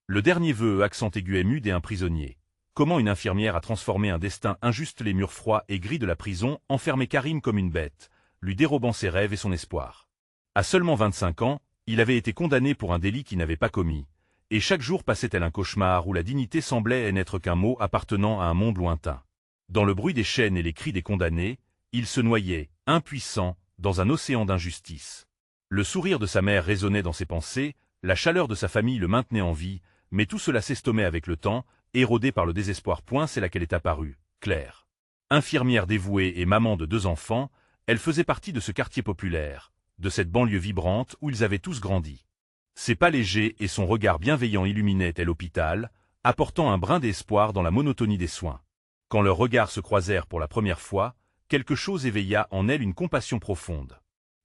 Le dernier vœu, accent aigu ému d'un prisonnier. Comment une infirmière a transformé un destin injuste. Les murs froids et gris de la prison enfermaient Karim comme une bête, lui dérobant ses rêves et son espoir. À seulement 25 ans, il avait été condamné pour un délit qu'il n'avait pas commis, et chaque jour passait tel un cauchemar où la dignité semblait n'être qu'un mot appartenant à un monde lointain. Dans le bruit des chaînes et les cris des condamnés, il se noyait, impuissant, dans un océan d'injustice. Le sourire de sa mère résonnait dans ses pensées, la chaleur de sa famille le maintenait en vie, mais tout cela s'estompait avec le temps, érodé par le désespoir. C'est là qu'elle est apparue, Claire. Infirmière dévouée et maman de 2 enfants, elle faisait partie de ce quartier populaire, de cette banlieue vibrante où ils avaient tous grandi. Ses pas légers et son regard bienveillant illuminaient l'hôpital, apportant un brin d'espoir dans la monotonie des soins. Quand leurs regards se croisèrent pour la première fois, quelque chose éveilla en elle une compassion profonde.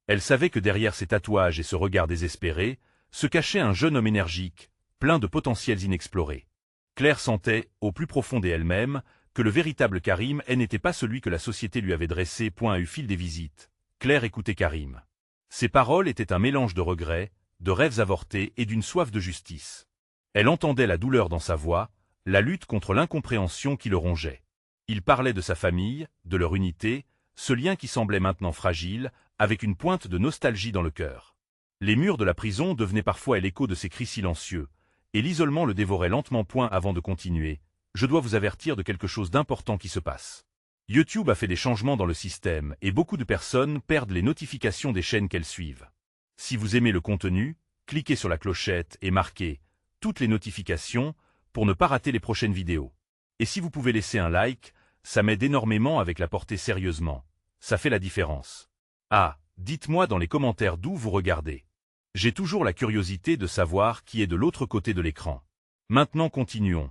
Elle savait que derrière ces tatouages et ce regard désespéré, se cachait un jeune homme énergique, plein de potentiels inexplorés. Claire sentait, au plus profond d'elle-même, que le véritable Karim n'était pas celui que la société lui avait dressé. Au fil des visites, Claire écoutait Karim. Ses paroles étaient un mélange de regrets, de rêves avortés et d'une soif de justice. Elle entendait la douleur dans sa voix, la lutte contre l'incompréhension qui le rongeait. Il parlait de sa famille, de leur unité, ce lien qui semblait maintenant fragile, avec une pointe de nostalgie dans le cœur. Les murs de la prison devenaient parfois l'écho de ses cris silencieux, et l'isolement le dévorait lentement. Avant de continuer, je dois vous avertir de quelque chose d'important qui se passe. YouTube a fait des changements dans le système et beaucoup de personnes perdent les notifications des chaînes qu'elles suivent. Si vous aimez le contenu, cliquez sur la clochette et marquez « Toutes les notifications » pour ne pas rater les prochaines vidéos. Et si vous pouvez laisser un like, ça m'aide énormément avec la portée sérieusement. Ça fait la différence. Ah, dites-moi dans les commentaires d'où vous regardez. J'ai toujours la curiosité de savoir qui est de l'autre côté de l'écran. Maintenant continuons.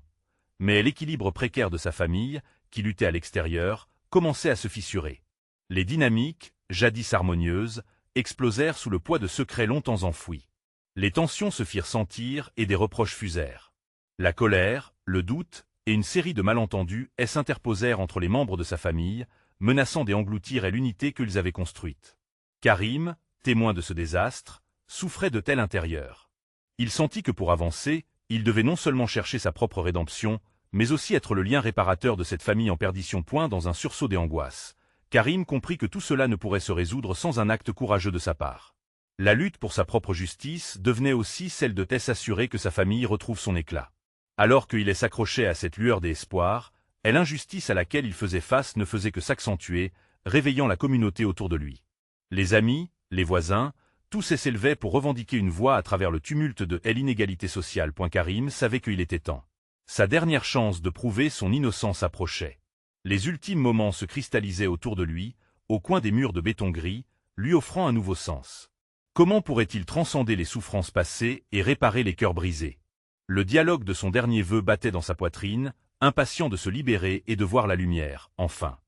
Mais l'équilibre précaire de sa famille, qui luttait à l'extérieur, commençait à se fissurer. Les dynamiques, jadis harmonieuses, explosèrent sous le poids de secrets longtemps enfouis. Les tensions se firent sentir et des reproches fusèrent. La colère, le doute et une série de malentendus s'interposèrent entre les membres de sa famille, menaçant d'engloutir l'unité qu'ils avaient construite. Karim, témoin de ce désastre, souffrait de tel intérieur. Il sentit que pour avancer, il devait non seulement chercher sa propre rédemption, mais aussi être le lien réparateur de cette famille en perdition. Dans un sursaut d'angoisse, Karim comprit que tout cela ne pourrait se résoudre sans un acte courageux de sa part. La lutte pour sa propre justice devenait aussi celle de s'assurer que sa famille retrouve son éclat. Alors qu'il s'accrochait à cette lueur d'espoir, l'injustice à laquelle il faisait face ne faisait que s'accentuer, réveillant la communauté autour de lui. Les amis, les voisins, tous s'élevaient pour revendiquer une voix à travers le tumulte de l'inégalité sociale. Karim savait qu'il était temps. Sa dernière chance de prouver son innocence approchait. Les ultimes moments se cristallisaient autour de lui, au coin des murs de béton gris, lui offrant un nouveau sens. Comment pourrait-il transcender les souffrances passées et réparer les cœurs brisés? Le dialogue de son dernier vœu battait dans sa poitrine, impatient de se libérer et de voir la lumière, enfin.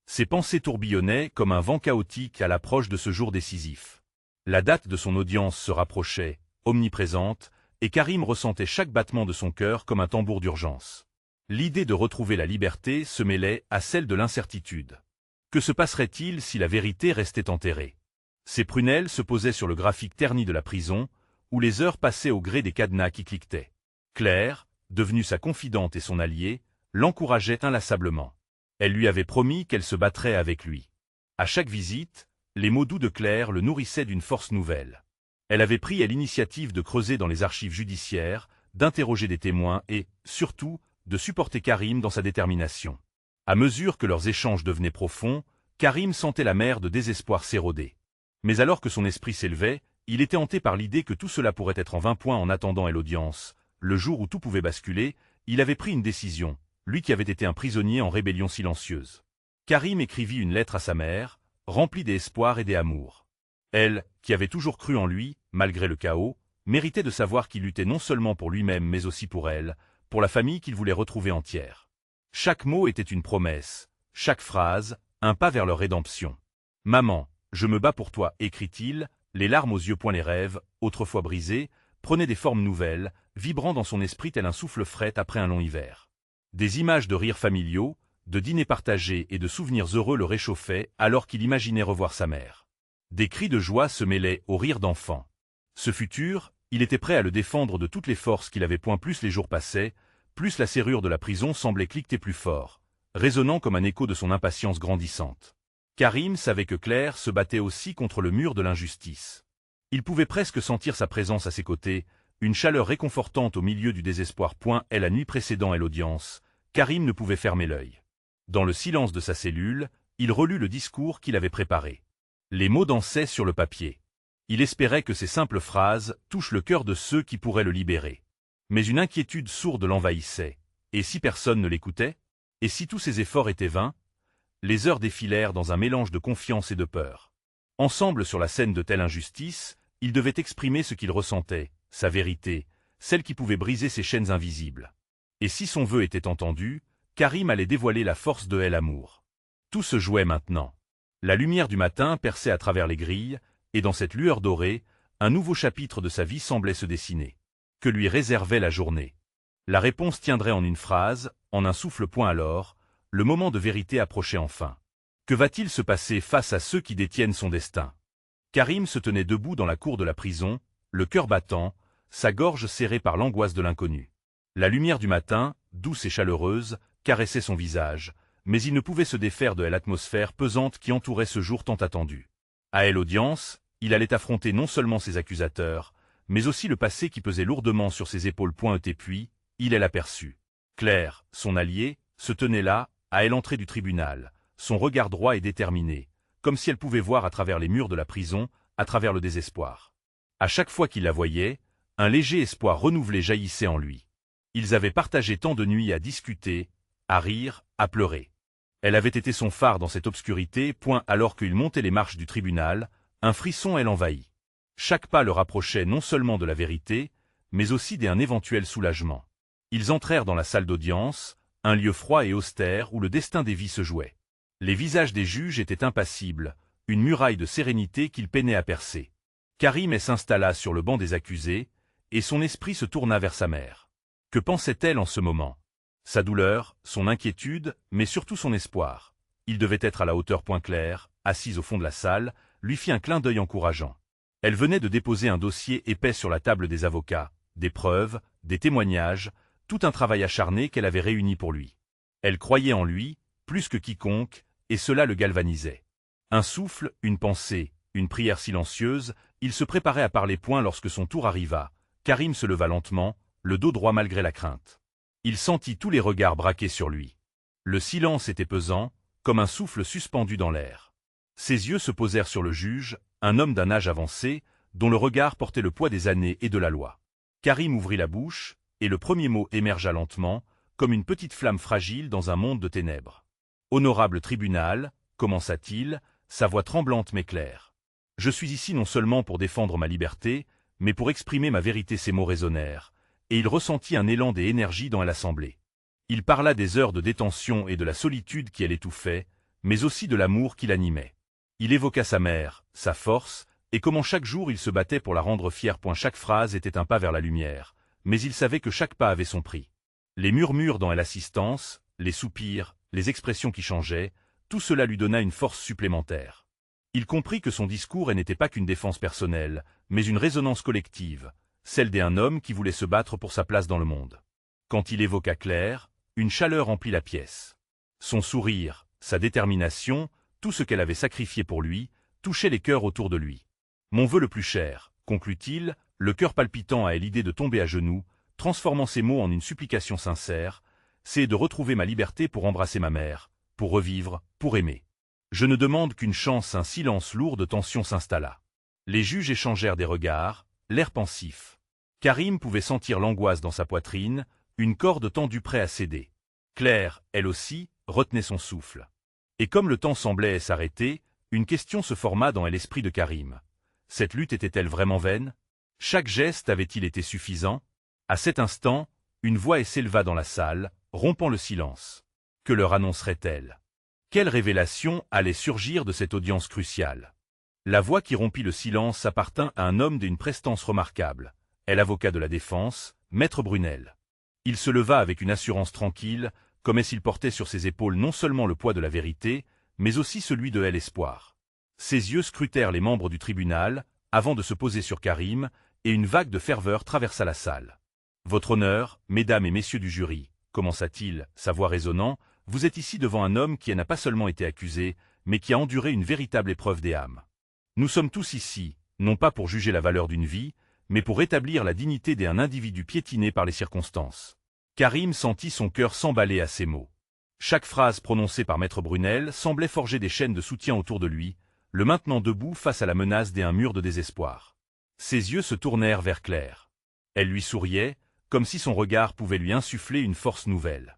Ses pensées tourbillonnaient comme un vent chaotique à l'approche de ce jour décisif. La date de son audience se rapprochait, omniprésente, et Karim ressentait chaque battement de son cœur comme un tambour d'urgence. L'idée de retrouver la liberté se mêlait à celle de l'incertitude. Que se passerait-il si la vérité restait enterrée? Ses prunelles se posaient sur le graphique terni de la prison, où les heures passaient au gré des cadenas qui cliquetaient. Claire, devenue sa confidente et son alliée, l'encourageait inlassablement. Elle lui avait promis qu'elle se battrait avec lui. À chaque visite, les mots doux de Claire le nourrissaient d'une force nouvelle. Elle avait pris l'initiative de creuser dans les archives judiciaires, d'interroger des témoins et, surtout, de supporter Karim dans sa détermination. À mesure que leurs échanges devenaient profonds, Karim sentait la mer de désespoir s'éroder. Mais alors que son esprit s'élevait, il était hanté par l'idée que tout cela pourrait être en vain. En attendant l'audience, le jour où tout pouvait basculer, il avait pris une décision, lui qui avait été un prisonnier en rébellion silencieuse. Karim écrivit une lettre à sa mère, remplie d'espoir et d'amour. Elle, qui avait toujours cru en lui, malgré le chaos, méritait de savoir qu'il luttait non seulement pour lui-même mais aussi pour elle, pour la famille qu'il voulait retrouver entière. Chaque mot était une promesse, chaque phrase, un pas vers leur rédemption. « Maman, je me bats pour toi », écrit-il, les larmes aux yeux. Les rêves, autrefois brisés, prenaient des formes nouvelles, vibrant dans son esprit tel un souffle frais après un long hiver. Des images de rires familiaux, de dîners partagés et de souvenirs heureux le réchauffaient alors qu'il imaginait revoir sa mère. Des cris de joie se mêlaient aux rires d'enfants. Ce futur, Il était prêt à le défendre de toutes les forces qu'il avait. Plus les jours passaient, plus la serrure de la prison semblait cliqueter plus fort, résonnant comme un écho de son impatience grandissante. Karim savait que Claire se battait aussi contre le mur de l'injustice. Il pouvait presque sentir sa présence à ses côtés, une chaleur réconfortante au milieu du désespoir. Et la nuit précédant à l'audience, Karim ne pouvait fermer l'œil. Dans le silence de sa cellule, il relut le discours qu'il avait préparé. Les mots dansaient sur le papier. Il espérait que ces simples phrases touchent le cœur de ceux qui pourraient le libérer. Mais une inquiétude sourde l'envahissait. Et si personne ne l'écoutait? Et si tous ses efforts étaient vains? Les heures défilèrent dans un mélange de confiance et de peur. Ensemble sur la scène de telle injustice, il devait exprimer ce qu'il ressentait, sa vérité, celle qui pouvait briser ses chaînes invisibles. Et si son vœu était entendu, Karim allait dévoiler la force de l'amour. Tout se jouait maintenant. La lumière du matin perçait à travers les grilles, et dans cette lueur dorée, un nouveau chapitre de sa vie semblait se dessiner. Que lui réservait la journée? La réponse tiendrait en une phrase, en un souffle. Alors, le moment de vérité approchait enfin. Que va-t-il se passer face à ceux qui détiennent son destin? Karim se tenait debout dans la cour de la prison, le cœur battant, sa gorge serrée par l'angoisse de l'inconnu. La lumière du matin, douce et chaleureuse, caressait son visage, mais il ne pouvait se défaire de l'atmosphère pesante qui entourait ce jour tant attendu. À l'audience, il allait affronter non seulement ses accusateurs, mais aussi le passé qui pesait lourdement sur ses épaules. Et puis, il l'aperçut. Claire, son alliée, se tenait là, à l'entrée du tribunal, son regard droit et déterminé, comme si elle pouvait voir à travers les murs de la prison, à travers le désespoir. À chaque fois qu'il la voyait, un léger espoir renouvelé jaillissait en lui. Ils avaient partagé tant de nuits à discuter, à rire, à pleurer. Elle avait été son phare dans cette obscurité. Alors qu'il montait les marches du tribunal, un frisson l'envahit. Chaque pas le rapprochait non seulement de la vérité, mais aussi d'un éventuel soulagement. Ils entrèrent dans la salle d'audience, un lieu froid et austère où le destin des vies se jouait. Les visages des juges étaient impassibles, une muraille de sérénité qu'il peinait à percer. Karim s'installa sur le banc des accusés, et son esprit se tourna vers sa mère. Que pensait-elle en ce moment? Sa douleur, son inquiétude, mais surtout son espoir. Il devait être à la hauteur. Claire, assise au fond de la salle, lui fit un clin d'œil encourageant. Elle venait de déposer un dossier épais sur la table des avocats, des preuves, des témoignages, tout un travail acharné qu'elle avait réuni pour lui. Elle croyait en lui, plus que quiconque, et cela le galvanisait. Un souffle, une pensée, une prière silencieuse, il se préparait à parler. Lorsque son tour arriva, Karim se leva lentement, le dos droit malgré la crainte. Il sentit tous les regards braqués sur lui. Le silence était pesant, comme un souffle suspendu dans l'air. Ses yeux se posèrent sur le juge, un homme d'un âge avancé, dont le regard portait le poids des années et de la loi. Karim ouvrit la bouche, et le premier mot émergea lentement, comme une petite flamme fragile dans un monde de ténèbres. « Honorable tribunal », commença-t-il, sa voix tremblante mais claire. « Je suis ici non seulement pour défendre ma liberté, mais pour exprimer ma vérité. » Ces mots résonnèrent, et il ressentit un élan d'énergie dans l'assemblée. Il parla des heures de détention et de la solitude qui l'étouffaient, mais aussi de l'amour qui l'animait. Il évoqua sa mère, sa force, et comment chaque jour il se battait pour la rendre fière. Chaque phrase était un pas vers la lumière, mais il savait que chaque pas avait son prix. Les murmures dans l'assistance, les soupirs, les expressions qui changeaient, tout cela lui donna une force supplémentaire. Il comprit que son discours n'était pas qu'une défense personnelle, mais une résonance collective, celle d'un homme qui voulait se battre pour sa place dans le monde. Quand il évoqua Claire, une chaleur emplit la pièce. Son sourire, sa détermination, tout ce qu'elle avait sacrifié pour lui, touchait les cœurs autour de lui. « Mon vœu le plus cher », conclut-il, le cœur palpitant à l'idée de tomber à genoux, transformant ses mots en une supplication sincère, « c'est de retrouver ma liberté pour embrasser ma mère, pour revivre, pour aimer. Je ne demande qu'une chance. » Un silence lourd de tension s'installa. Les juges échangèrent des regards, l'air pensif. Karim pouvait sentir l'angoisse dans sa poitrine, une corde tendue prêt à céder. Claire, elle aussi, retenait son souffle. Et comme le temps semblait s'arrêter, une question se forma dans l'esprit de Karim. Cette lutte était-elle vraiment vaine? Chaque geste avait-il été suffisant? À cet instant, une voix s'éleva dans la salle, rompant le silence. Que leur annoncerait-elle? Quelle révélation allait surgir de cette audience cruciale? La voix qui rompit le silence appartint à un homme d'une prestance remarquable, l'avocat de la défense, Maître Brunel. Il se leva avec une assurance tranquille, comme s'il portait sur ses épaules non seulement le poids de la vérité, mais aussi celui de l'espoir. Ses yeux scrutèrent les membres du tribunal, avant de se poser sur Karim, et une vague de ferveur traversa la salle. « Votre honneur, mesdames et messieurs du jury, » commença-t-il, sa voix résonnant, « vous êtes ici devant un homme qui n'a pas seulement été accusé, mais qui a enduré une véritable épreuve des âmes. Nous sommes tous ici, non pas pour juger la valeur d'une vie, mais pour rétablir la dignité d'un individu piétiné par les circonstances. » Karim sentit son cœur s'emballer à ces mots. Chaque phrase prononcée par Maître Brunel semblait forger des chaînes de soutien autour de lui, le maintenant debout face à la menace d'un mur de désespoir. Ses yeux se tournèrent vers Claire. Elle lui souriait, comme si son regard pouvait lui insuffler une force nouvelle.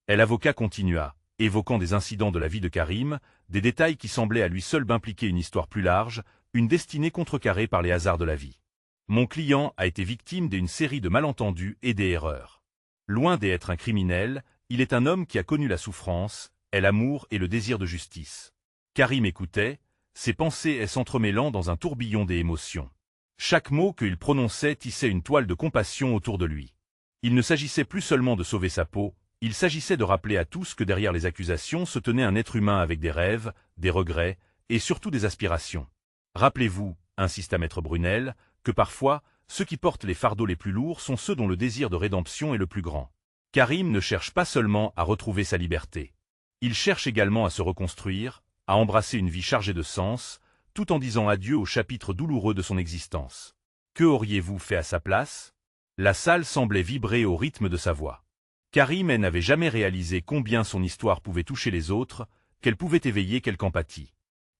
Et l'avocat continua, évoquant des incidents de la vie de Karim, des détails qui semblaient à lui seul impliquer une histoire plus large, une destinée contrecarrée par les hasards de la vie. Mon client a été victime d'une série de malentendus et des erreurs. Loin d'être un criminel, il est un homme qui a connu la souffrance, et l'amour et le désir de justice. Karim écoutait, ses pensées s'entremêlant dans un tourbillon des émotions. Chaque mot qu'il prononçait tissait une toile de compassion autour de lui. Il ne s'agissait plus seulement de sauver sa peau, il s'agissait de rappeler à tous que derrière les accusations se tenait un être humain avec des rêves, des regrets, et surtout des aspirations. Rappelez-vous, insista Maître Brunel, que parfois, ceux qui portent les fardeaux les plus lourds sont ceux dont le désir de rédemption est le plus grand. Karim ne cherche pas seulement à retrouver sa liberté. Il cherche également à se reconstruire, à embrasser une vie chargée de sens, tout en disant adieu au chapitre douloureux de son existence. Que auriez-vous fait à sa place? La salle semblait vibrer au rythme de sa voix. Karim n'avait jamais réalisé combien son histoire pouvait toucher les autres, qu'elle pouvait éveiller quelque empathie.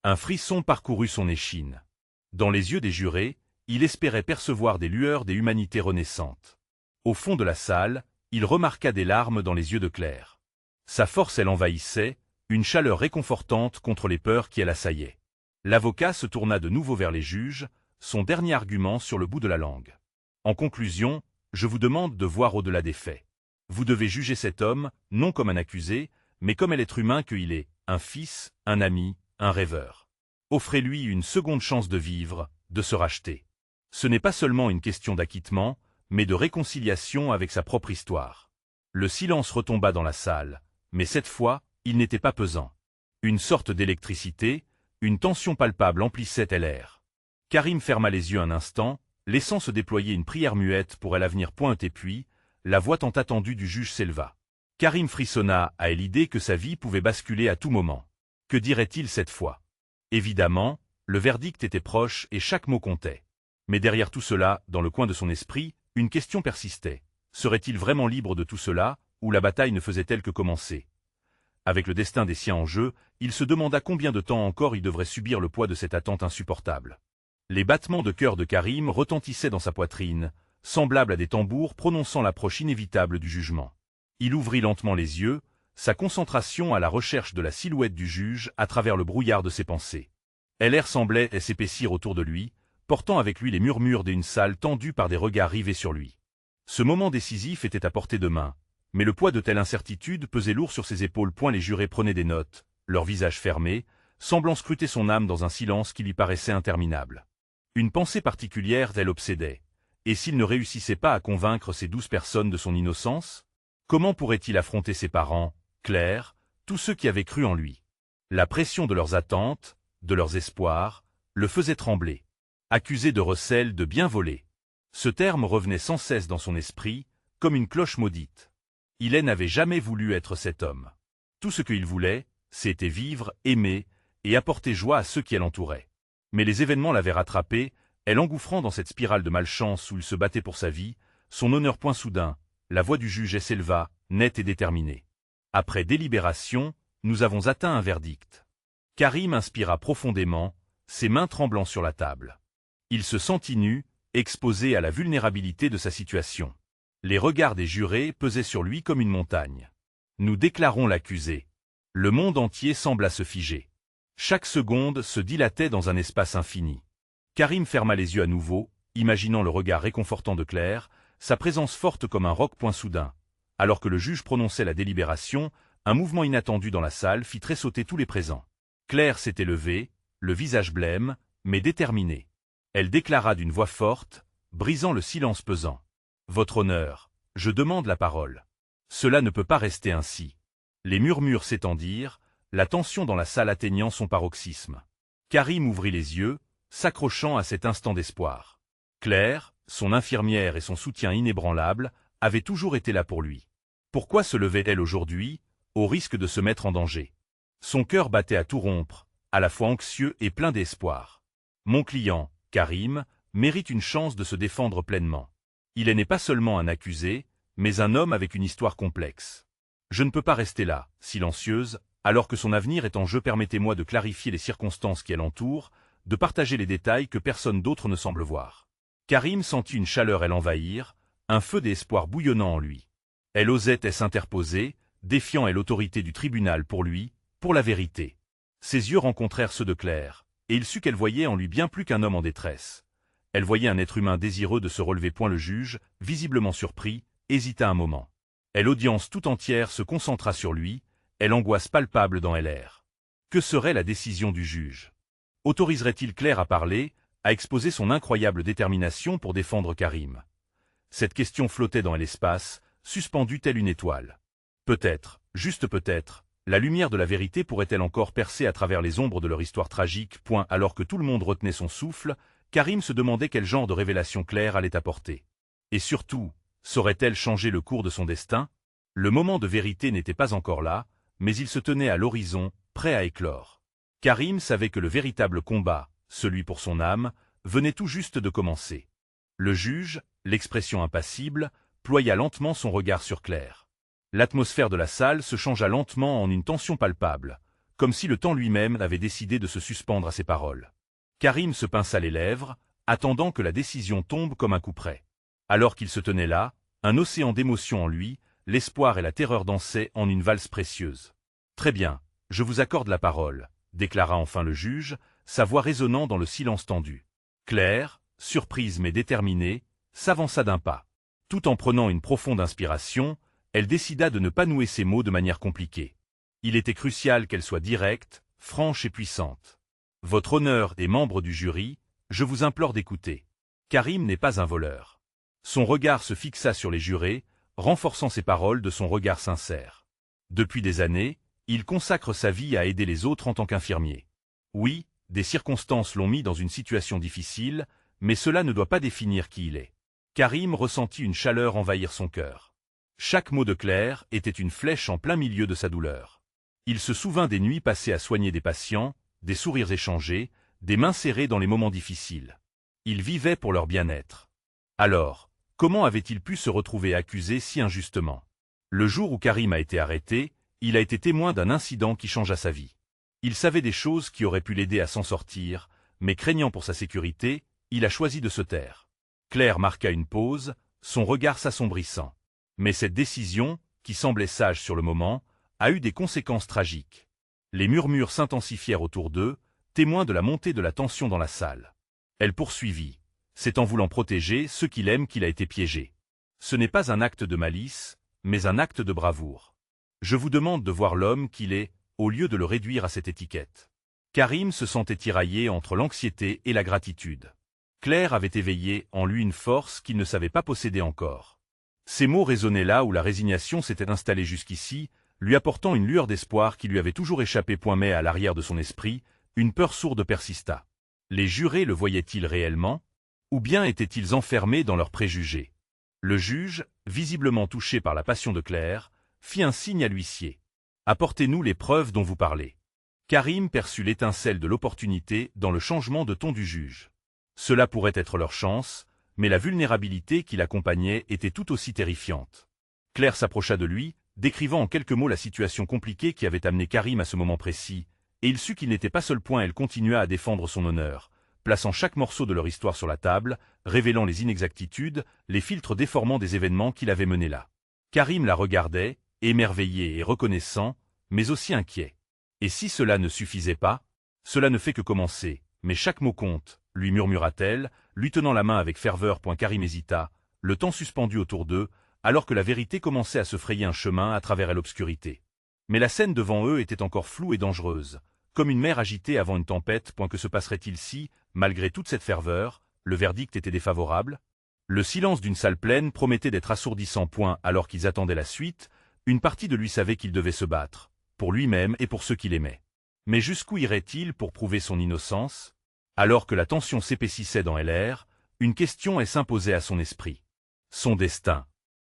Un frisson parcourut son échine. Dans les yeux des jurés, il espérait percevoir des lueurs des humanités renaissantes. Au fond de la salle, il remarqua des larmes dans les yeux de Claire. Sa force l'envahissait, une chaleur réconfortante contre les peurs qui l'assaillaient. L'avocat se tourna de nouveau vers les juges, son dernier argument sur le bout de la langue. En conclusion, je vous demande de voir au-delà des faits. Vous devez juger cet homme, non comme un accusé, mais comme l'être humain qu'il est, un fils, un ami, un rêveur. Offrez-lui une seconde chance de vivre, de se racheter. Ce n'est pas seulement une question d'acquittement, mais de réconciliation avec sa propre histoire. Le silence retomba dans la salle, mais cette fois, il n'était pas pesant. Une sorte d'électricité, une tension palpable emplissait l'air. Karim ferma les yeux un instant, laissant se déployer une prière muette pour l'avenir pointe et puis, la voix tant attendue du juge s'éleva. Karim frissonna à l'idée que sa vie pouvait basculer à tout moment. Que dirait-il cette fois? Évidemment, le verdict était proche et chaque mot comptait. Mais derrière tout cela, dans le coin de son esprit, une question persistait. Serait-il vraiment libre de tout cela, ou la bataille ne faisait-elle que commencer? Avec le destin des siens en jeu, il se demanda combien de temps encore il devrait subir le poids de cette attente insupportable. Les battements de cœur de Karim retentissaient dans sa poitrine, semblables à des tambours prononçant l'approche inévitable du jugement. Il ouvrit lentement les yeux, sa concentration à la recherche de la silhouette du juge à travers le brouillard de ses pensées. L'air semblait s'épaissir autour de lui, portant avec lui les murmures d'une salle tendue par des regards rivés sur lui. Ce moment décisif était à portée de main, mais le poids de telle incertitude pesait lourd sur ses épaules. Les jurés prenaient des notes, leurs visages fermés, semblant scruter son âme dans un silence qui lui paraissait interminable. Une pensée particulière l'obsédait. Et s'il ne réussissait pas à convaincre ces 12 personnes de son innocence? Comment pourrait-il affronter ses parents, Claire, tous ceux qui avaient cru en lui? La pression de leurs attentes, de leurs espoirs, le faisait trembler. Accusé de recel, de bien voler. Ce terme revenait sans cesse dans son esprit, comme une cloche maudite. Il n'avait jamais voulu être cet homme. Tout ce qu'il voulait, c'était vivre, aimer, et apporter joie à ceux qui l'entouraient. Mais les événements l'avaient rattrapé, engouffrant dans cette spirale de malchance où il se battait pour sa vie, son honneur point soudain, la voix du juge s'éleva, nette et déterminée. Après délibération, nous avons atteint un verdict. Karim inspira profondément, ses mains tremblant sur la table. Il se sentit nu, exposé à la vulnérabilité de sa situation. Les regards des jurés pesaient sur lui comme une montagne. Nous déclarons l'accusé. Le monde entier sembla se figer. Chaque seconde se dilatait dans un espace infini. Karim ferma les yeux à nouveau, imaginant le regard réconfortant de Claire, sa présence forte comme un roc point soudain. Alors que le juge prononçait la délibération, un mouvement inattendu dans la salle fit tressauter tous les présents. Claire s'était levée, le visage blême, mais déterminé. Elle déclara d'une voix forte, brisant le silence pesant. « Votre honneur, je demande la parole. Cela ne peut pas rester ainsi. » Les murmures s'étendirent, la tension dans la salle atteignant son paroxysme. Karim ouvrit les yeux, s'accrochant à cet instant d'espoir. Claire, son infirmière et son soutien inébranlable, avaient toujours été là pour lui. Pourquoi se levait-elle aujourd'hui, au risque de se mettre en danger? Son cœur battait à tout rompre, à la fois anxieux et plein d'espoir. Mon client, Karim, mérite une chance de se défendre pleinement. Il n'est pas seulement un accusé, mais un homme avec une histoire complexe. Je ne peux pas rester là, silencieuse, alors que son avenir est en jeu. Permettez-moi de clarifier les circonstances qui l'entourent, de partager les détails que personne d'autre ne semble voir. Karim sentit une chaleur l'envahir, un feu d'espoir bouillonnant en lui. Elle osait s'interposer, défiant l'autorité du tribunal pour lui, pour la vérité. Ses yeux rencontrèrent ceux de Claire, et il sut qu'elle voyait en lui bien plus qu'un homme en détresse. Elle voyait un être humain désireux de se relever. Le juge, visiblement surpris, hésita un moment. L'audience tout entière se concentra sur lui, l'angoisse palpable dans l'air. Que serait la décision du juge? Autoriserait-il Claire à parler, à exposer son incroyable détermination pour défendre Karim? Cette question flottait dans l'espace, suspendue telle une étoile. Peut-être, juste peut-être, la lumière de la vérité pourrait-elle encore percer à travers les ombres de leur histoire tragique. Alors que tout le monde retenait son souffle, Karim se demandait quel genre de révélation Claire allait apporter. Et surtout, saurait-elle changer le cours de son destin? Le moment de vérité n'était pas encore là, mais il se tenait à l'horizon, prêt à éclore. Karim savait que le véritable combat, celui pour son âme, venait tout juste de commencer. Le juge, l'expression impassible, ploya lentement son regard sur Claire. L'atmosphère de la salle se changea lentement en une tension palpable, comme si le temps lui-même avait décidé de se suspendre à ses paroles. Karim se pinça les lèvres, attendant que la décision tombe comme un coup près. Alors qu'il se tenait là, un océan d'émotions en lui, l'espoir et la terreur dansaient en une valse précieuse. « Très bien, je vous accorde la parole », déclara enfin le juge, sa voix résonnant dans le silence tendu. Claire, surprise mais déterminée, s'avança d'un pas. Tout en prenant une profonde inspiration, elle décida de ne pas nouer ses mots de manière compliquée. Il était crucial qu'elle soit directe, franche et puissante. « Votre honneur et membres du jury, je vous implore d'écouter. Karim n'est pas un voleur. » Son regard se fixa sur les jurés, renforçant ses paroles de son regard sincère. Depuis des années, il consacre sa vie à aider les autres en tant qu'infirmier. Oui, des circonstances l'ont mis dans une situation difficile, mais cela ne doit pas définir qui il est. Karim ressentit une chaleur envahir son cœur. Chaque mot de Claire était une flèche en plein milieu de sa douleur. Il se souvint des nuits passées à soigner des patients, des sourires échangés, des mains serrées dans les moments difficiles. Il vivait pour leur bien-être. Alors, comment avait-il pu se retrouver accusé si injustement? Le jour où Karim a été arrêté, il a été témoin d'un incident qui changea sa vie. Il savait des choses qui auraient pu l'aider à s'en sortir, mais craignant pour sa sécurité, il a choisi de se taire. Claire marqua une pause, son regard s'assombrissant. Mais cette décision, qui semblait sage sur le moment, a eu des conséquences tragiques. Les murmures s'intensifièrent autour d'eux, témoins de la montée de la tension dans la salle. Elle poursuivit. C'est en voulant protéger ceux qu'il aime qu'il a été piégé. Ce n'est pas un acte de malice, mais un acte de bravoure. Je vous demande de voir l'homme qu'il est, au lieu de le réduire à cette étiquette. Karim se sentait tiraillé entre l'anxiété et la gratitude. Claire avait éveillé en lui une force qu'il ne savait pas posséder encore. Ces mots résonnaient là où la résignation s'était installée jusqu'ici, lui apportant une lueur d'espoir qui lui avait toujours échappé. Mais à l'arrière de son esprit, une peur sourde persista. Les jurés le voyaient-ils réellement? Ou bien étaient-ils enfermés dans leurs préjugés? Le juge, visiblement touché par la passion de Claire, fit un signe à l'huissier. « Apportez-nous les preuves dont vous parlez. » Karim perçut l'étincelle de l'opportunité dans le changement de ton du juge. Cela pourrait être leur chance, mais la vulnérabilité qui l'accompagnait était tout aussi terrifiante. Claire s'approcha de lui, décrivant en quelques mots la situation compliquée qui avait amené Karim à ce moment précis, et il sut qu'il n'était pas seul. Elle continua à défendre son honneur, plaçant chaque morceau de leur histoire sur la table, révélant les inexactitudes, les filtres déformants des événements qui l'avaient mené là. Karim la regardait, émerveillé et reconnaissant, mais aussi inquiet. Et si cela ne suffisait pas? Cela ne fait que commencer, mais chaque mot compte, lui murmura-t-elle, lui tenant la main avec ferveur. Karim hésita, le temps suspendu autour d'eux, alors que la vérité commençait à se frayer un chemin à travers l'obscurité. Mais la scène devant eux était encore floue et dangereuse, comme une mer agitée avant une tempête. Que se passerait-il si, malgré toute cette ferveur, le verdict était défavorable? Le silence d'une salle pleine promettait d'être assourdissant. Alors qu'ils attendaient la suite, une partie de lui savait qu'il devait se battre, pour lui-même et pour ceux qu'il aimait. Mais jusqu'où irait-il pour prouver son innocence? Alors que la tension s'épaississait dans l'air, une question s'imposait à son esprit. Son destin.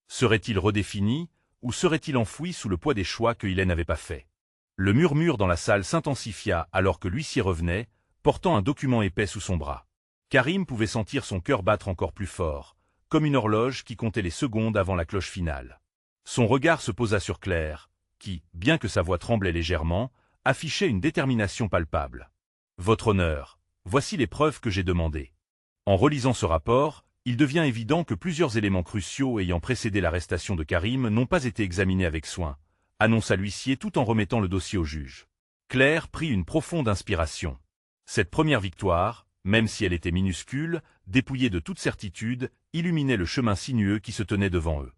Serait-il redéfini, ou serait-il enfoui sous le poids des choix que Hélène n'avait pas faits? Le murmure dans la salle s'intensifia alors que l'huissier revenait, portant un document épais sous son bras. Karim pouvait sentir son cœur battre encore plus fort, comme une horloge qui comptait les secondes avant la cloche finale. Son regard se posa sur Claire, qui, bien que sa voix tremblait légèrement, affichait une détermination palpable. « Votre honneur, voici les preuves que j'ai demandées. » En relisant ce rapport, il devient évident que plusieurs éléments cruciaux ayant précédé l'arrestation de Karim n'ont pas été examinés avec soin, annonça l'huissier tout en remettant le dossier au juge. Claire prit une profonde inspiration. Cette première victoire, même si elle était minuscule, dépouillée de toute certitude, illuminait le chemin sinueux qui se tenait devant eux.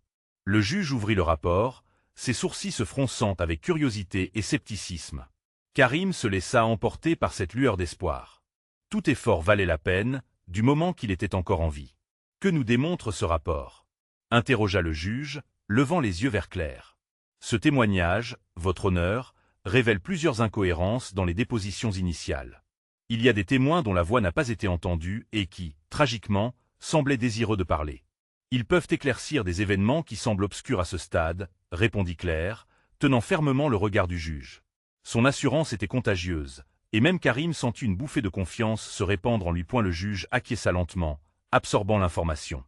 Le juge ouvrit le rapport, ses sourcils se fronçant avec curiosité et scepticisme. Karim se laissa emporter par cette lueur d'espoir. Tout effort valait la peine, du moment qu'il était encore en vie. Que nous démontre ce rapport? Interrogea le juge, levant les yeux vers Claire. Ce témoignage, votre honneur, révèle plusieurs incohérences dans les dépositions initiales. Il y a des témoins dont la voix n'a pas été entendue et qui, tragiquement, semblaient désireux de parler. Ils peuvent éclaircir des événements qui semblent obscurs à ce stade, répondit Claire, tenant fermement le regard du juge. Son assurance était contagieuse, et même Karim sentit une bouffée de confiance se répandre en lui. Le juge acquiesça lentement, absorbant l'information.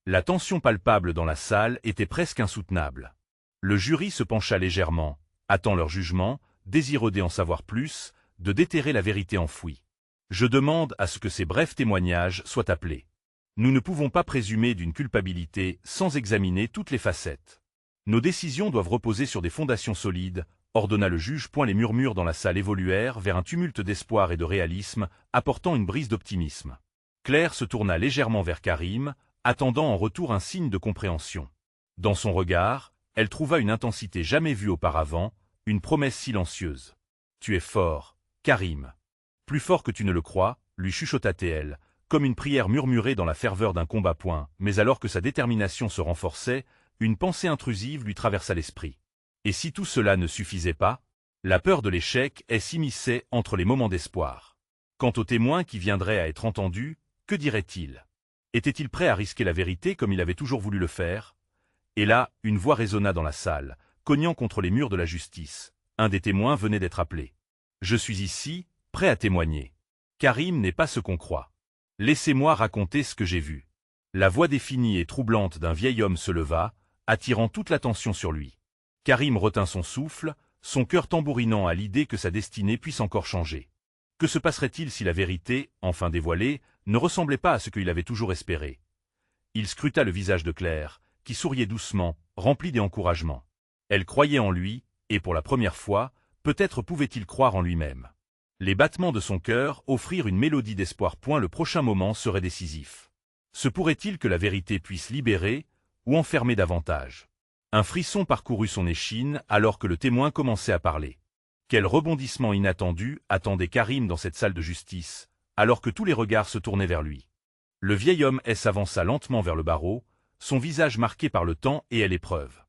La tension palpable dans la salle était presque insoutenable. Le jury se pencha légèrement, attend leur jugement, désireux d'en savoir plus, de déterrer la vérité enfouie. Je demande à ce que ces brefs témoignages soient appelés. Nous ne pouvons pas présumer d'une culpabilité sans examiner toutes les facettes. Nos décisions doivent reposer sur des fondations solides, ordonna le juge. Les murmures dans la salle évoluèrent vers un tumulte d'espoir et de réalisme, apportant une brise d'optimisme. Claire se tourna légèrement vers Karim, attendant en retour un signe de compréhension. Dans son regard, elle trouva une intensité jamais vue auparavant, une promesse silencieuse. « Tu es fort, Karim. Plus fort que tu ne le crois, » lui chuchota-t-elle, comme une prière murmurée dans la ferveur d'un combat. Mais alors que sa détermination se renforçait, une pensée intrusive lui traversa l'esprit. Et si tout cela ne suffisait pas? La peur de l'échec s'immisçait entre les moments d'espoir. Quant au témoin qui viendrait à être entendu, que dirait-il? Était-il prêt à risquer la vérité comme il avait toujours voulu le faire? Et là, une voix résonna dans la salle, cognant contre les murs de la justice. Un des témoins venait d'être appelé. « Je suis ici, prêt à témoigner. Karim n'est pas ce qu'on croit. Laissez-moi raconter ce que j'ai vu. » La voix définie et troublante d'un vieil homme se leva, attirant toute l'attention sur lui. Karim retint son souffle, son cœur tambourinant à l'idée que sa destinée puisse encore changer. Que se passerait-il si la vérité, enfin dévoilée, ne ressemblait pas à ce qu'il avait toujours espéré? Il scruta le visage de Claire, qui souriait doucement, rempli d'encouragement. Elle croyait en lui, et pour la première fois, peut-être pouvait-il croire en lui-même. Les battements de son cœur offrirent une mélodie d'espoir. Le prochain moment serait décisif. Se pourrait-il que la vérité puisse libérer, ou enfermer davantage? Un frisson parcourut son échine alors que le témoin commençait à parler. Quel rebondissement inattendu attendait Karim dans cette salle de justice, alors que tous les regards se tournaient vers lui. Le vieil homme s'avança lentement vers le barreau, son visage marqué par le temps et l'épreuve.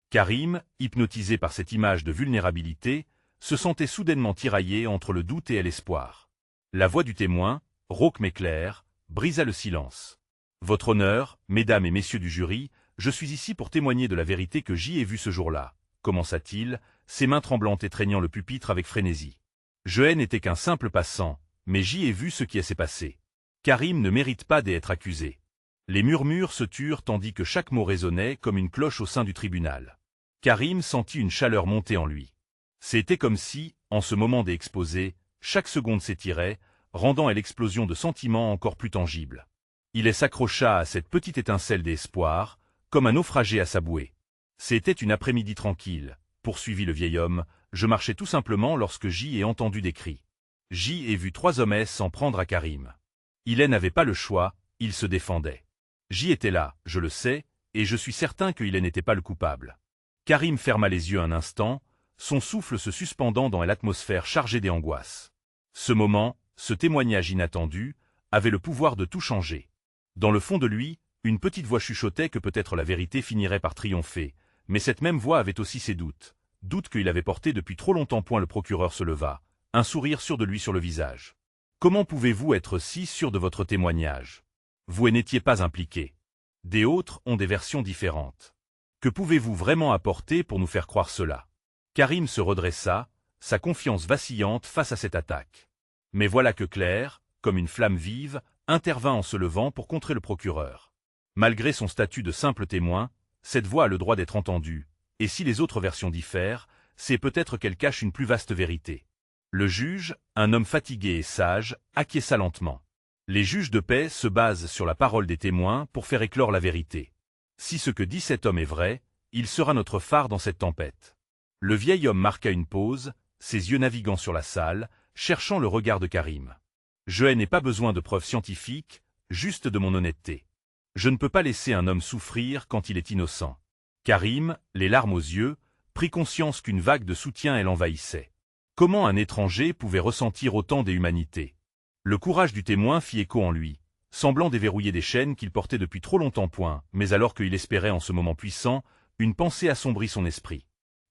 Karim, hypnotisé par cette image de vulnérabilité, se sentait soudainement tiraillé entre le doute et l'espoir. La voix du témoin, rauque mais claire, brisa le silence. « Votre honneur, mesdames et messieurs du jury, je suis ici pour témoigner de la vérité que j'y ai vue ce jour-là, » commença-t-il, ses mains tremblantes étreignant le pupitre avec frénésie. « Je n'étais qu'un simple passant, mais j'y ai vu ce qui s'est passé. Karim ne mérite pas d'être accusé. » Les murmures se turent tandis que chaque mot résonnait comme une cloche au sein du tribunal. Karim sentit une chaleur monter en lui. C'était comme si, en ce moment d'exposé, chaque seconde s'étirait, rendant à l'explosion de sentiments encore plus tangible. Il s'accrocha à cette petite étincelle d'espoir, comme un naufragé à sa bouée. « C'était une après-midi tranquille, » poursuivit le vieil homme, « je marchais tout simplement lorsque j'y ai entendu des cris. J'y ai vu 3 hommes s'en prendre à Karim. Il n'avait pas le choix, il se défendait. J'y étais là, je le sais, et je suis certain qu'il n'était pas le coupable. » Karim ferma les yeux un instant, son souffle se suspendant dans l'atmosphère chargée d'angoisse. Ce moment, ce témoignage inattendu, avait le pouvoir de tout changer. Dans le fond de lui, une petite voix chuchotait que peut-être la vérité finirait par triompher, mais cette même voix avait aussi ses doutes, doutes qu'il avait portés depuis trop longtemps. Le procureur se leva, un sourire sûr de lui sur le visage. « Comment pouvez-vous être si sûr de votre témoignage? Vous n'étiez pas impliqué. Des autres ont des versions différentes. Que pouvez-vous vraiment apporter pour nous faire croire cela? Karim se redressa, sa confiance vacillante face à cette attaque. Mais voilà que Claire, comme une flamme vive, intervint en se levant pour contrer le procureur. Malgré son statut de simple témoin, cette voix a le droit d'être entendue, et si les autres versions diffèrent, c'est peut-être qu'elle cache une plus vaste vérité. Le juge, un homme fatigué et sage, acquiesça lentement. Les juges de paix se basent sur la parole des témoins pour faire éclore la vérité. Si ce que dit cet homme est vrai, il sera notre phare dans cette tempête. Le vieil homme marqua une pause, ses yeux naviguant sur la salle, cherchant le regard de Karim. Je n'ai pas besoin de preuves scientifiques, juste de mon honnêteté. Je ne peux pas laisser un homme souffrir quand il est innocent. Karim, les larmes aux yeux, prit conscience qu'une vague de soutien l'envahissait. Comment un étranger pouvait ressentir autant d'humanité? Le courage du témoin fit écho en lui, semblant déverrouiller des chaînes qu'il portait depuis trop longtemps point, mais alors qu'il espérait en ce moment puissant, une pensée assombrit son esprit.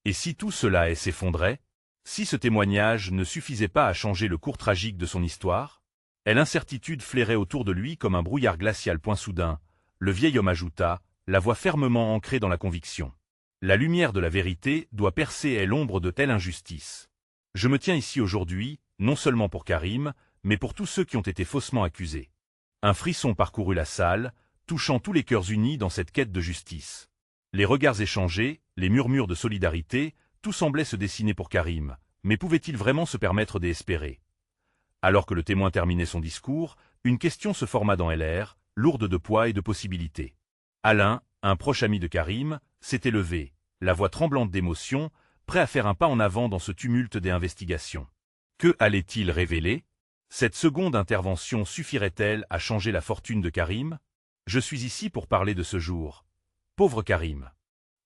Et si tout cela s'effondrait? Si ce témoignage ne suffisait pas à changer le cours tragique de son histoire? L'incertitude flairait autour de lui comme un brouillard glacial. Point soudain, le vieil homme ajouta, la voix fermement ancrée dans la conviction. La lumière de la vérité doit percer l'ombre de telle injustice. Je me tiens ici aujourd'hui, non seulement pour Karim, mais pour tous ceux qui ont été faussement accusés. Un frisson parcourut la salle, touchant tous les cœurs unis dans cette quête de justice. Les regards échangés, les murmures de solidarité, tout semblait se dessiner pour Karim, mais pouvait-il vraiment se permettre d'espérer? Alors que le témoin terminait son discours, une question se forma dans LR, lourde de poids et de possibilités. Alain, un proche ami de Karim, s'était levé, la voix tremblante d'émotion, prêt à faire un pas en avant dans ce tumulte des investigations. Que allait-il révéler? Cette seconde intervention suffirait-elle à changer la fortune de Karim? Je suis ici pour parler de ce jour. Pauvre Karim.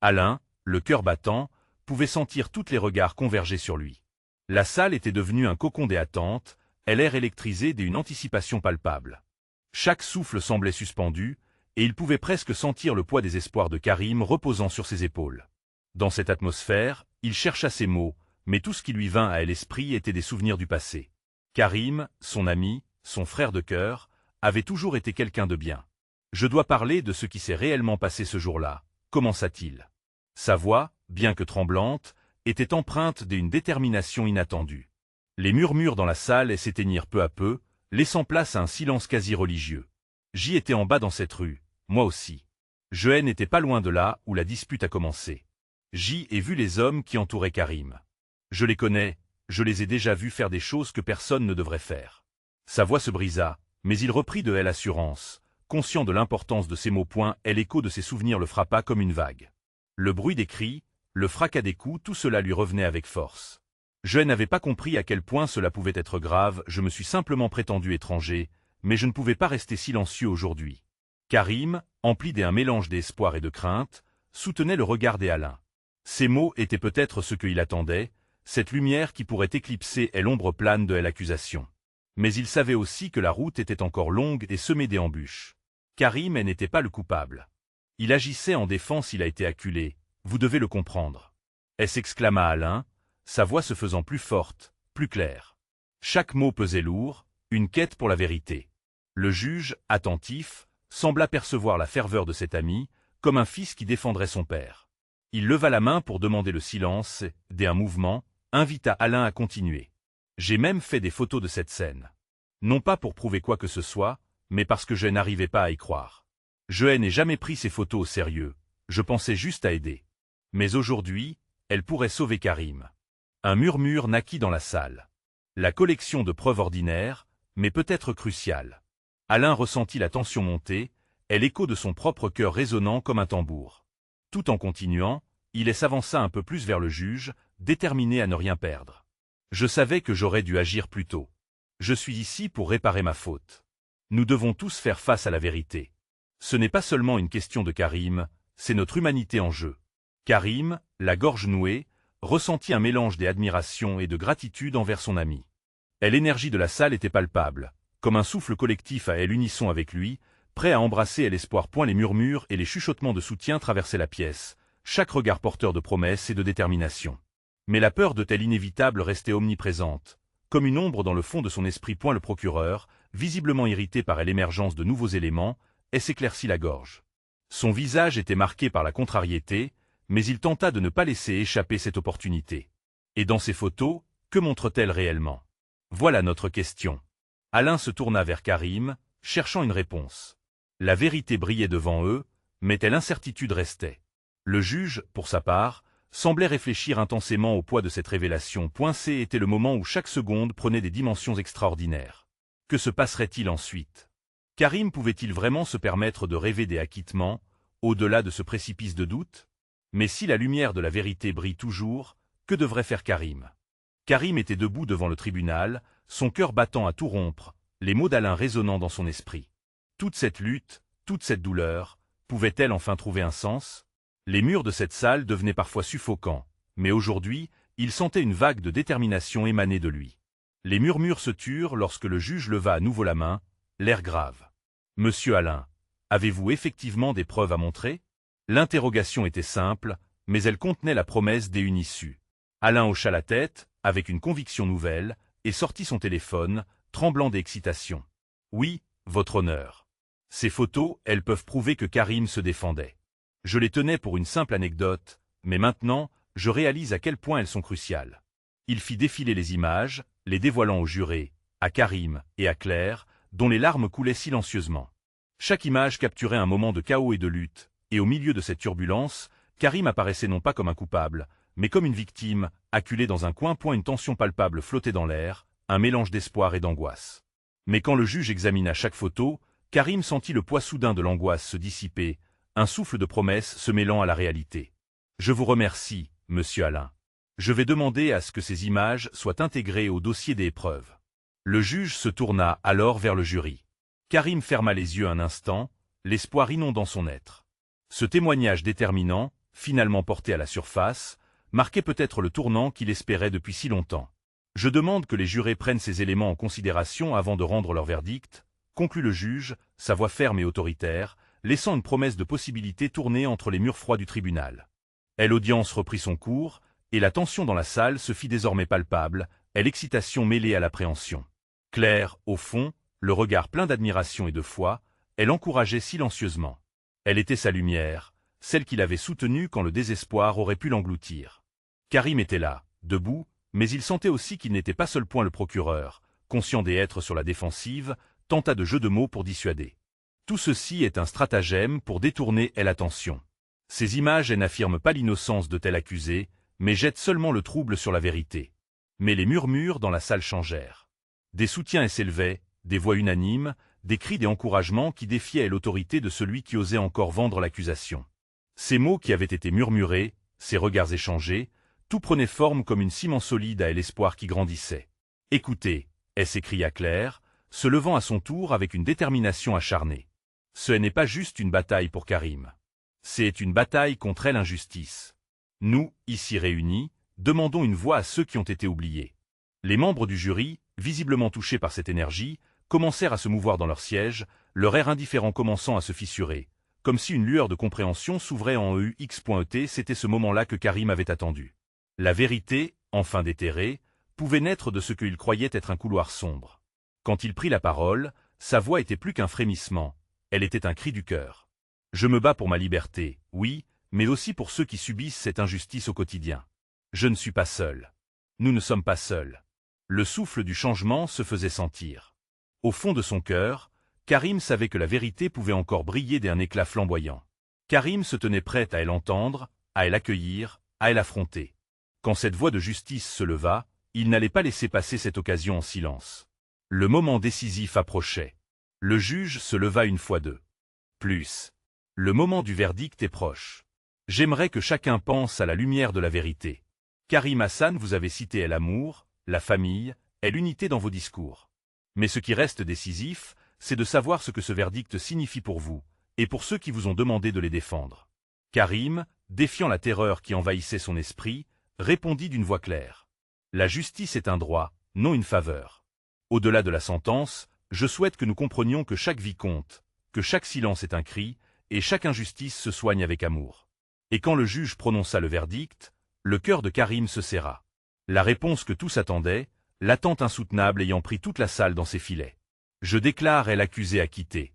Alain, le cœur battant, pouvait sentir tous les regards converger sur lui. La salle était devenue un cocon des attentes, l'air électrisé d'une anticipation palpable. Chaque souffle semblait suspendu, et il pouvait presque sentir le poids des espoirs de Karim reposant sur ses épaules. Dans cette atmosphère, il chercha ses mots, mais tout ce qui lui vint à l'esprit était des souvenirs du passé. Karim, son ami, son frère de cœur, avait toujours été quelqu'un de bien. Je dois parler de ce qui s'est réellement passé ce jour-là, commença-t-il. Sa voix, bien que tremblante, était empreinte d'une détermination inattendue. Les murmures dans la salle s'éteignirent peu à peu, laissant place à un silence quasi religieux. J'y étais en bas dans cette rue, moi aussi. Je n'étais pas loin de là où la dispute a commencé. J'y ai vu les hommes qui entouraient Karim. Je les connais, je les ai déjà vus faire des choses que personne ne devrait faire. Sa voix se brisa, mais il reprit de l'assurance, conscient de l'importance de ces mots. L'écho de ses souvenirs le frappa comme une vague. Le bruit des cris, le fracas des coups, tout cela lui revenait avec force. Je n'avais pas compris à quel point cela pouvait être grave, je me suis simplement prétendu étranger, mais je ne pouvais pas rester silencieux aujourd'hui. Karim, empli d'un mélange d'espoir et de crainte, soutenait le regard d'Alain. Ces mots étaient peut-être ce qu'il attendait, cette lumière qui pourrait éclipser l'ombre plane de l'accusation. Mais il savait aussi que la route était encore longue et semée d'embûches. Karim n'était pas le coupable. Il agissait en défense, il a été acculé, vous devez le comprendre. S'exclama Alain, sa voix se faisant plus forte, plus claire. Chaque mot pesait lourd, une quête pour la vérité. Le juge, attentif, sembla percevoir la ferveur de cet ami, comme un fils qui défendrait son père. Il leva la main pour demander le silence, d'un mouvement, invita Alain à continuer. J'ai même fait des photos de cette scène. Non pas pour prouver quoi que ce soit, mais parce que je n'arrivais pas à y croire. Je n'ai jamais pris ces photos au sérieux, je pensais juste à aider. Mais aujourd'hui, elle pourrait sauver Karim. Un murmure naquit dans la salle. La collection de preuves ordinaires, mais peut-être cruciales. Alain ressentit la tension monter, l'écho de son propre cœur résonnant comme un tambour. Tout en continuant, il s'avança un peu plus vers le juge, déterminé à ne rien perdre. Je savais que j'aurais dû agir plus tôt. Je suis ici pour réparer ma faute. Nous devons tous faire face à la vérité. Ce n'est pas seulement une question de Karim, c'est notre humanité en jeu. Karim, la gorge nouée, ressentit un mélange d'admiration et de gratitude envers son ami. L'énergie de la salle était palpable, comme un souffle collectif à l'unisson avec lui, prêt à embrasser l'espoir. Les murmures et les chuchotements de soutien traversaient la pièce, chaque regard porteur de promesses et de détermination. Mais la peur de tel inévitable restait omniprésente, comme une ombre dans le fond de son esprit. Le procureur, visiblement irrité par l'émergence de nouveaux éléments, et s'éclaircit la gorge. Son visage était marqué par la contrariété, mais il tenta de ne pas laisser échapper cette opportunité. Et dans ces photos, que montre-t-elle réellement? Voilà notre question. Alain se tourna vers Karim, cherchant une réponse. La vérité brillait devant eux, mais telle incertitude restait. Le juge, pour sa part, semblait réfléchir intensément au poids de cette révélation. C était le moment où chaque seconde prenait des dimensions extraordinaires. Que se passerait-il ensuite? Karim pouvait-il vraiment se permettre de rêver des acquittements, au-delà de ce précipice de doute? Mais si la lumière de la vérité brille toujours, que devrait faire Karim? Karim était debout devant le tribunal, son cœur battant à tout rompre, les mots d'Alain résonnant dans son esprit. Toute cette lutte, toute cette douleur, pouvait-elle enfin trouver un sens? Les murs de cette salle devenaient parfois suffocants, mais aujourd'hui, il sentait une vague de détermination émaner de lui. Les murmures se turent lorsque le juge leva à nouveau la main, l'air grave. « Monsieur Alain, avez-vous effectivement des preuves à montrer ?» L'interrogation était simple, mais elle contenait la promesse d'une issue. Alain hocha la tête, avec une conviction nouvelle, et sortit son téléphone, tremblant d'excitation. « Oui, votre honneur. Ces photos, elles peuvent prouver que Karim se défendait. Je les tenais pour une simple anecdote, mais maintenant, je réalise à quel point elles sont cruciales. » Il fit défiler les images, les dévoilant aux jurés, à Karim et à Claire, dont les larmes coulaient silencieusement. Chaque image capturait un moment de chaos et de lutte, et au milieu de cette turbulence, Karim apparaissait non pas comme un coupable, mais comme une victime, acculée dans un coin. Une tension palpable flottait dans l'air, un mélange d'espoir et d'angoisse. Mais quand le juge examina chaque photo, Karim sentit le poids soudain de l'angoisse se dissiper, un souffle de promesse se mêlant à la réalité. « Je vous remercie, monsieur Alain. Je vais demander à ce que ces images soient intégrées au dossier des preuves. » Le juge se tourna alors vers le jury. Karim ferma les yeux un instant, l'espoir inondant son être. Ce témoignage déterminant, finalement porté à la surface, marquait peut-être le tournant qu'il espérait depuis si longtemps. « Je demande que les jurés prennent ces éléments en considération avant de rendre leur verdict, » conclut le juge, sa voix ferme et autoritaire, laissant une promesse de possibilité tourner entre les murs froids du tribunal. L'audience reprit son cours, et la tension dans la salle se fit désormais palpable, l'excitation mêlée à l'appréhension. Claire, au fond, le regard plein d'admiration et de foi, elle encourageait silencieusement. Elle était sa lumière, celle qu'il avait soutenue quand le désespoir aurait pu l'engloutir. Karim était là, debout, mais il sentait aussi qu'il n'était pas seul. Le procureur, conscient d'être sur la défensive, tenta de jeux de mots pour dissuader. Tout ceci est un stratagème pour détourner l'attention. Ces images n'affirment pas l'innocence de tel accusé, mais jettent seulement le trouble sur la vérité. Mais les murmures dans la salle changèrent. Des soutiens s'élevaient, des voix unanimes, des cris d'encouragement qui défiaient l'autorité de celui qui osait encore vendre l'accusation. Ces mots qui avaient été murmurés, ces regards échangés, tout prenait forme comme une ciment solide à l'espoir qui grandissait. « Écoutez » s'écria Claire, se levant à son tour avec une détermination acharnée. Ce n'est pas juste une bataille pour Karim. C'est une bataille contre l'injustice. Nous, ici réunis, demandons une voix à ceux qui ont été oubliés. Les membres du jury, visiblement touchés par cette énergie, commencèrent à se mouvoir dans leur siège, leur air indifférent commençant à se fissurer, comme si une lueur de compréhension s'ouvrait en eux. C'était ce moment-là que Karim avait attendu. La vérité, enfin déterrée, pouvait naître de ce qu'il croyait être un couloir sombre. Quand il prit la parole, sa voix était plus qu'un frémissement, elle était un cri du cœur. « Je me bats pour ma liberté, oui, mais aussi pour ceux qui subissent cette injustice au quotidien. Je ne suis pas seul. Nous ne sommes pas seuls. » Le souffle du changement se faisait sentir. Au fond de son cœur, Karim savait que la vérité pouvait encore briller d'un éclat flamboyant. Karim se tenait prêt à l'entendre, à l'accueillir, à l'affronter. Quand cette voix de justice se leva, il n'allait pas laisser passer cette occasion en silence. Le moment décisif approchait. Le juge se leva une fois deux. Plus. Le moment du verdict est proche. J'aimerais que chacun pense à la lumière de la vérité. Karim Hassan, vous avez cité l'amour, la famille, l'unité dans vos discours. Mais ce qui reste décisif, c'est de savoir ce que ce verdict signifie pour vous, et pour ceux qui vous ont demandé de les défendre. Karim, défiant la terreur qui envahissait son esprit, répondit d'une voix claire. La justice est un droit, non une faveur. Au-delà de la sentence, je souhaite que nous comprenions que chaque vie compte, que chaque silence est un cri, et chaque injustice se soigne avec amour. Et quand le juge prononça le verdict, le cœur de Karim se serra. La réponse que tous attendaient, l'attente insoutenable ayant pris toute la salle dans ses filets. Je déclare elle accusée acquittée.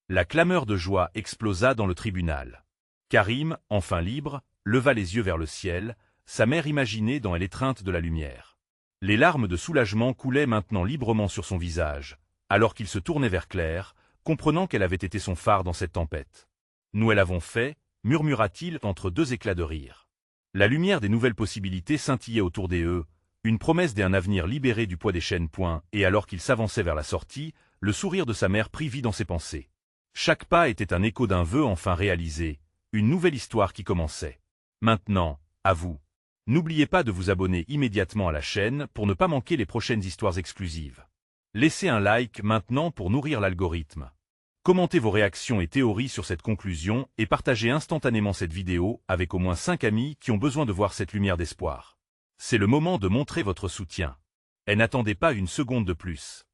La clameur de joie explosa dans le tribunal. Karim, enfin libre, leva les yeux vers le ciel, sa mère imaginée dans l'étreinte de la lumière. Les larmes de soulagement coulaient maintenant librement sur son visage, alors qu'il se tournait vers Claire, comprenant qu'elle avait été son phare dans cette tempête. « Nous l'avons fait », murmura-t-il entre deux éclats de rire. La lumière des nouvelles possibilités scintillait autour d'eux, une promesse d'un avenir libéré du poids des chaînes. Et alors qu'il s'avançait vers la sortie, le sourire de sa mère prit vie dans ses pensées. Chaque pas était un écho d'un vœu enfin réalisé, une nouvelle histoire qui commençait. Maintenant, à vous. N'oubliez pas de vous abonner immédiatement à la chaîne pour ne pas manquer les prochaines histoires exclusives. Laissez un like maintenant pour nourrir l'algorithme. Commentez vos réactions et théories sur cette conclusion et partagez instantanément cette vidéo avec au moins 5 amis qui ont besoin de voir cette lumière d'espoir. C'est le moment de montrer votre soutien. Et n'attendez pas une seconde de plus.